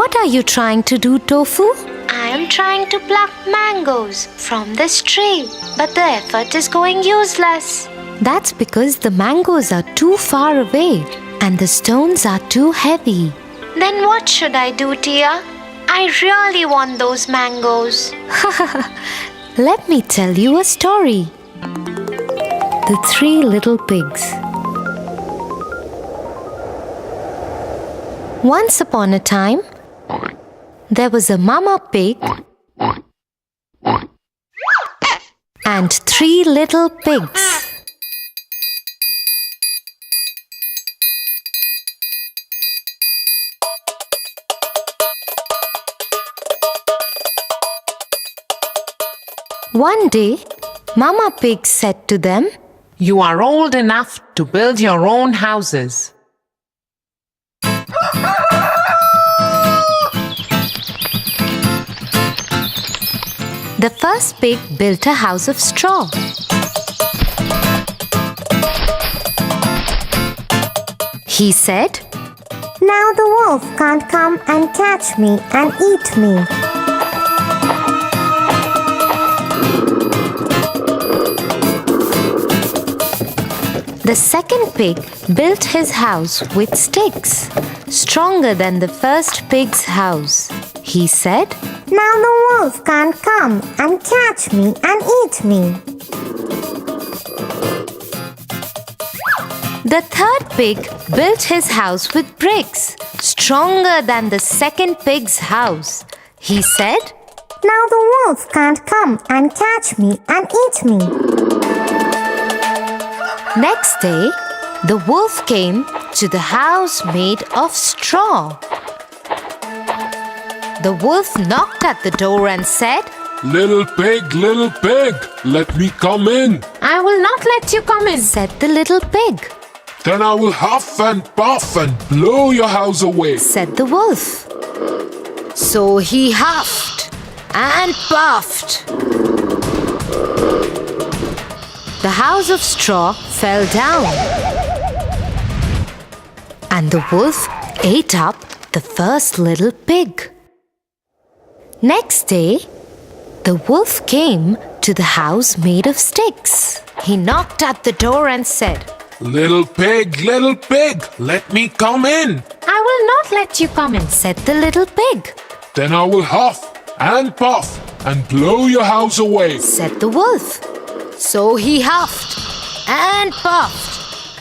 What are you trying to do, Tofu? I am trying to pluck mangoes from this tree, but the effort is going useless. That's because the mangoes are too far away and the stones are too heavy. Then what should I do, Tia? I really want those mangoes. Let me tell you a story. The Three Little Pigs. Once upon a time, there was a mama pig and three little pigs. One day, Mama Pig said to them, "You are old enough to build your own houses." The first pig built a house of straw. He said, "Now the wolf can't come and catch me and eat me." The second pig built his house with sticks, stronger than the first pig's house. He said, "Now the wolf can't come and catch me and eat me." The third pig built his house with bricks, stronger than the second pig's house. He said, "Now the wolf can't come and catch me and eat me." Next day, the wolf came to the house made of straw. The wolf knocked at the door and said, Little pig, let me come in." "I will not let you come in," said the little pig. "Then I will huff and puff and blow your house away," said the wolf. So he huffed and puffed. The house of straw fell down, and the wolf ate up the first little pig. Next day, the wolf came to the house made of sticks. He knocked at the door and said, Little pig, let me come in." "I will not let you come in," said the little pig. "Then I will huff and puff and blow your house away," said the wolf. So he huffed and puffed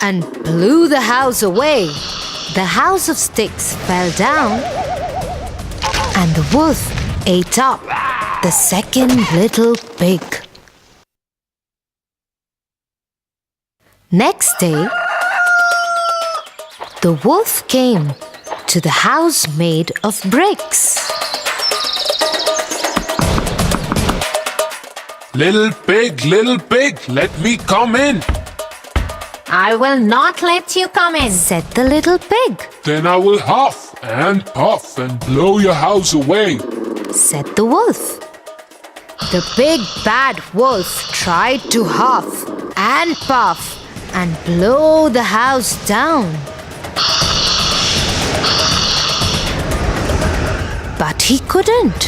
and blew the house away. The house of sticks fell down, and the wolf ate up the second little pig. Next day, the wolf came to the house made of bricks. Little pig, let me come in." "I will not let you come in," said the little pig. "Then I will huff and puff and blow your house away," said the wolf. The big bad wolf tried to huff and puff and blow the house down. But he couldn't.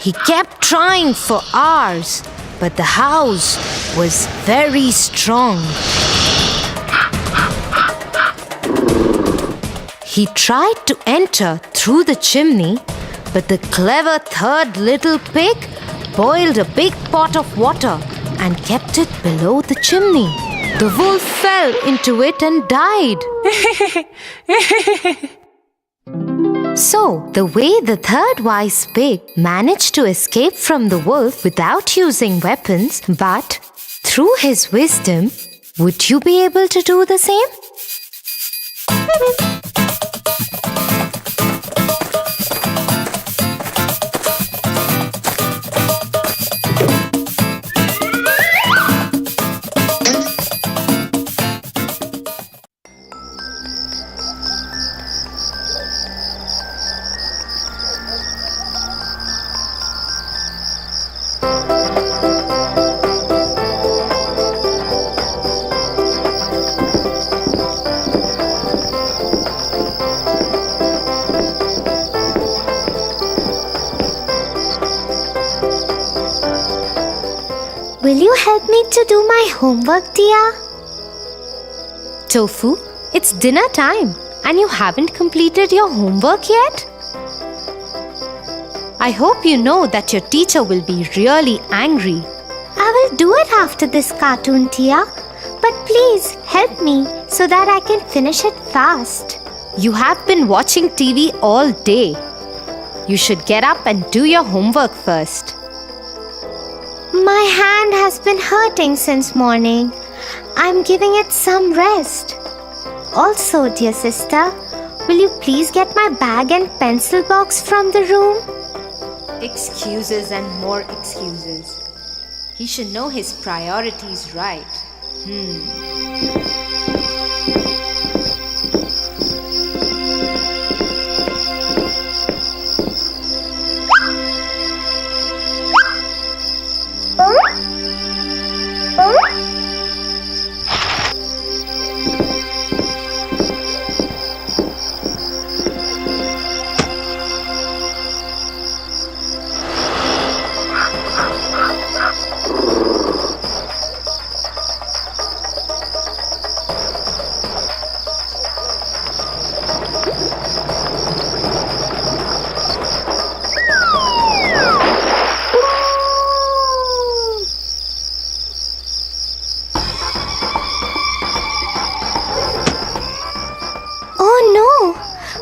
He kept trying for hours, but the house was very strong. He tried to enter through the chimney, but the clever third little pig boiled a big pot of water and kept it below the chimney. The wolf fell into it and died. So, the way the third wise pig managed to escape from the wolf without using weapons, but through his wisdom, would you be able to do the same? help me to do my homework, Tia? Tofu, it's dinner time and you haven't completed your homework yet? I hope you know that your teacher will be really angry. I will do it after this cartoon, Tia. But please help me so that I can finish it fast. You have been watching TV all day. You should get up and do your homework first. My hand has been hurting since morning. I'm giving it some rest. Also, dear sister, will you please get my bag and pencil box from the room? Excuses and more excuses. He should know his priorities right.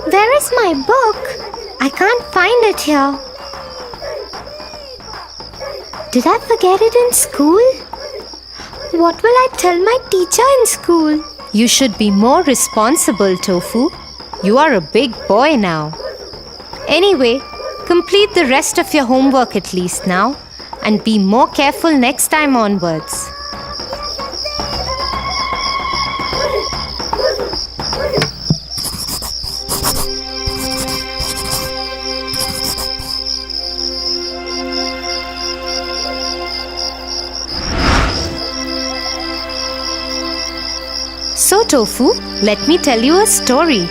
Where is my book? I can't find it here. Did I forget it in school? What will I tell my teacher in school? You should be more responsible, Tofu. You are a big boy now. Anyway, complete the rest of your homework at least now and be more careful next time onwards. So, Tofu, let me tell you a story.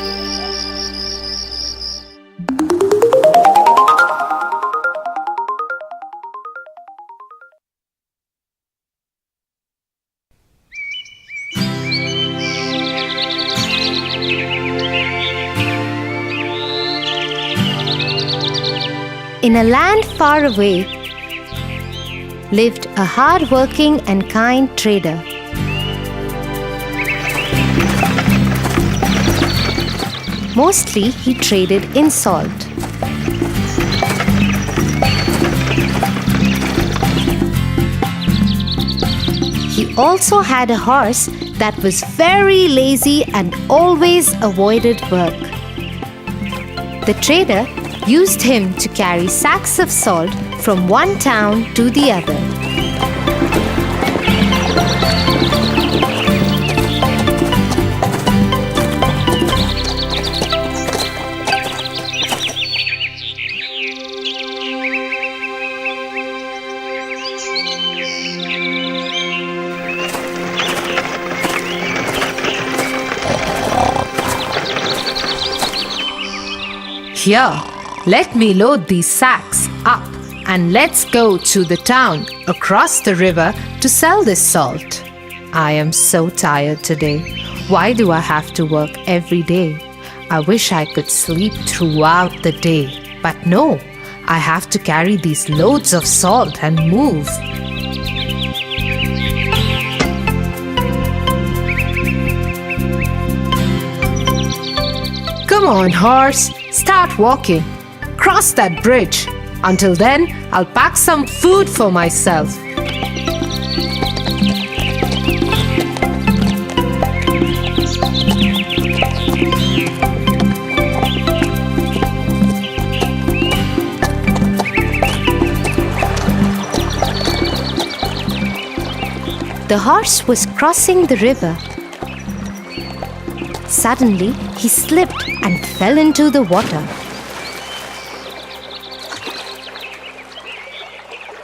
In a land far away lived a hard-working and kind trader. Mostly he traded in salt. He also had a horse that was very lazy and always avoided work. The trader used him to carry sacks of salt from one town to the other. Here, let me load these sacks up and let's go to the town across the river to sell this salt. I am so tired today. Why do I have to work every day? I wish I could sleep throughout the day. But no, I have to carry these loads of salt and move. Come on, horse. Start walking. Cross that bridge. Until then, I'll pack some food for myself. The horse was crossing the river. Suddenly, he slipped and fell into the water.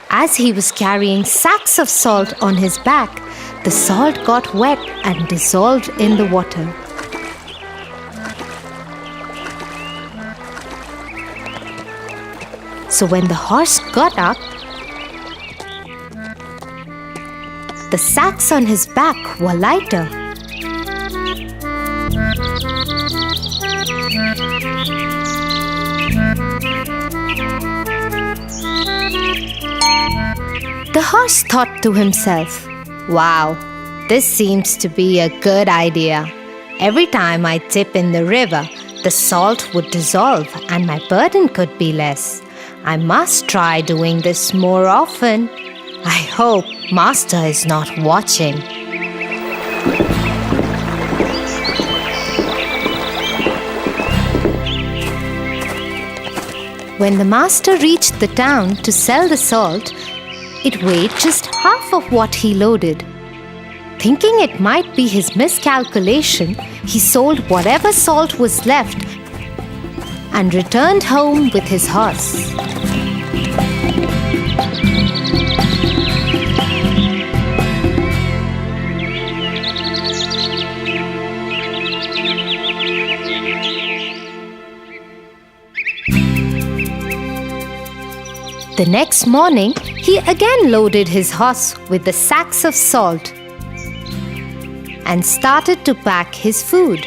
As he was carrying sacks of salt on his back, the salt got wet and dissolved in the water. So when the horse got up, the sacks on his back were lighter. The horse thought to himself, "Wow, this seems to be a good idea. Every time I dip in the river, the salt would dissolve and my burden could be less. I must try doing this more often. I hope Master is not watching." When the master reached the town to sell the salt, it weighed just half of what he loaded. Thinking it might be his miscalculation, he sold whatever salt was left and returned home with his horse. The next morning, he again loaded his horse with the sacks of salt and started to pack his food.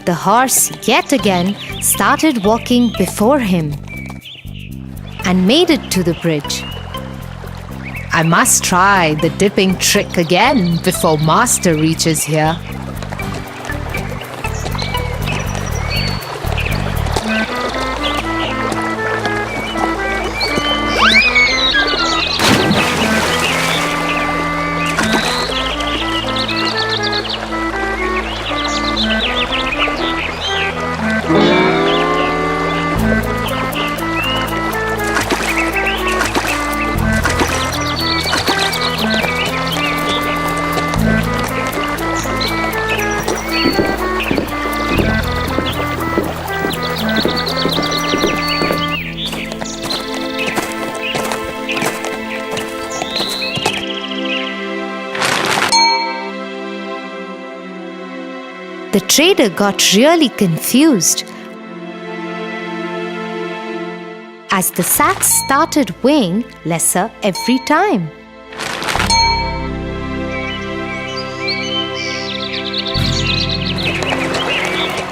The horse yet again started walking before him and made it to the bridge. "I must try the dipping trick again before Master reaches here." The trader got really confused as the sacks started weighing lesser every time.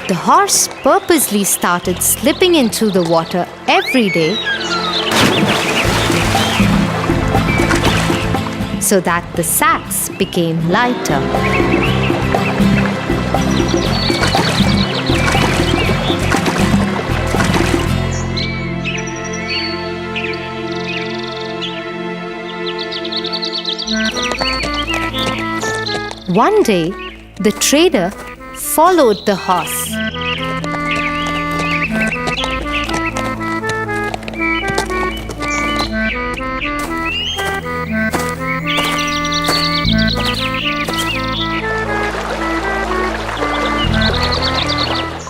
The horse purposely started slipping into the water every day so that the sacks became lighter. One day, the trader followed the horse.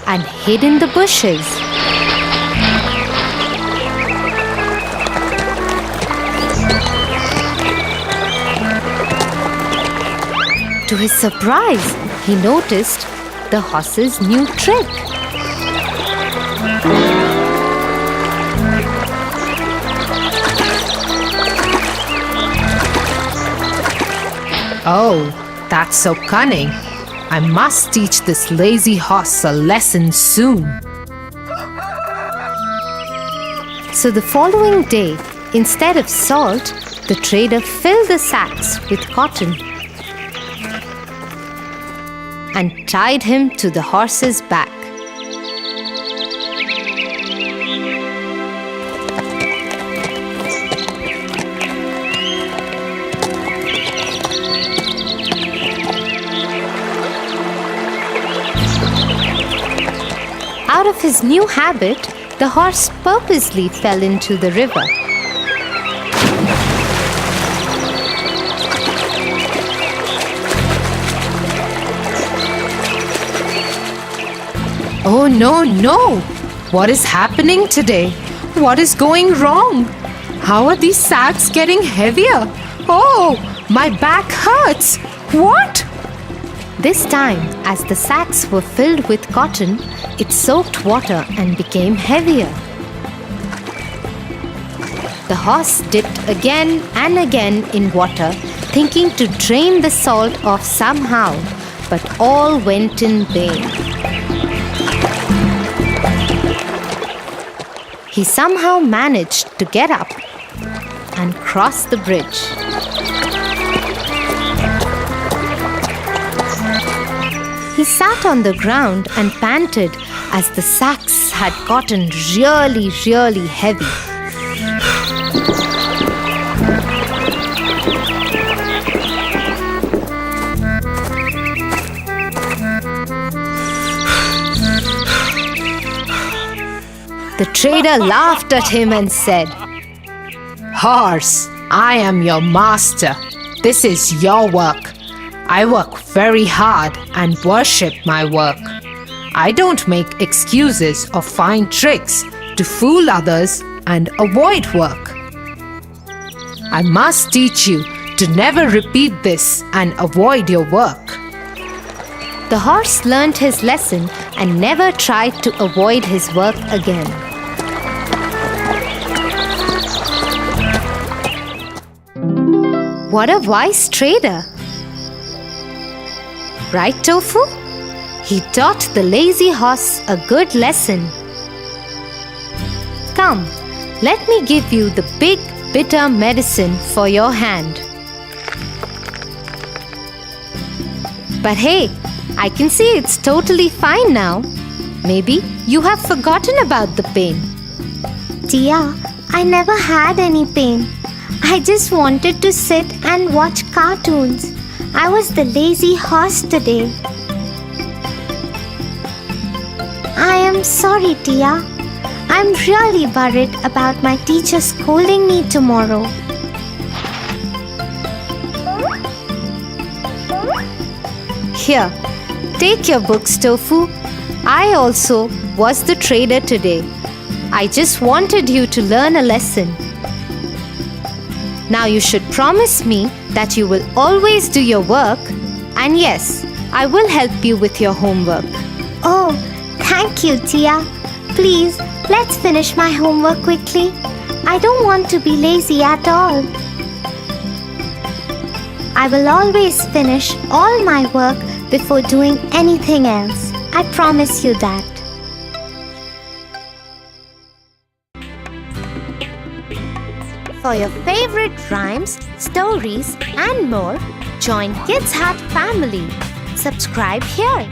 And hid in the bushes. To his surprise, he noticed the horse's new trick. "Oh, that's so cunning. I must teach this lazy horse a lesson soon." So the following day, instead of salt, the trader filled the sacks with cotton and tied him to the horse's back. Out of his new habit, the horse purposely fell into the river. "Oh no, no! What is happening today? What is going wrong? How are these sacks getting heavier? Oh, my back hurts! What?" This time, as the sacks were filled with cotton, it soaked water and became heavier. The horse dipped again and again in water, thinking to drain the salt off somehow, but all went in vain. He somehow managed to get up and cross the bridge. He sat on the ground and panted as the sacks had gotten really heavy. The trader laughed at him and said, Horse, I am your master. This is your work. I work very hard and worship my work. I don't make excuses or find tricks to fool others and avoid work. I must teach you to never repeat this and avoid your work. The horse learned his lesson and never tried to avoid his work again. What a wise trader! Right, Tofu? He taught the lazy horse a good lesson. Come, let me give you the big bitter medicine for your hand. But hey, I can see it's totally fine now. Maybe you have forgotten about the pain. Tia, I never had any pain. I just wanted to sit and watch cartoons. I was the lazy horse today. I am sorry, Tia. I'm really worried about my teacher scolding me tomorrow. Here, take your books, Tofu. I also was the trader today. I just wanted you to learn a lesson. Now you should promise me that you will always do your work, and yes, I will help you with your homework. Oh, thank you, Tia. Please, let's finish my homework quickly. I don't want to be lazy at all. I will always finish all my work before doing anything else. I promise you that. For your favorite rhymes, stories, and more, join Kids Hut family. Subscribe here.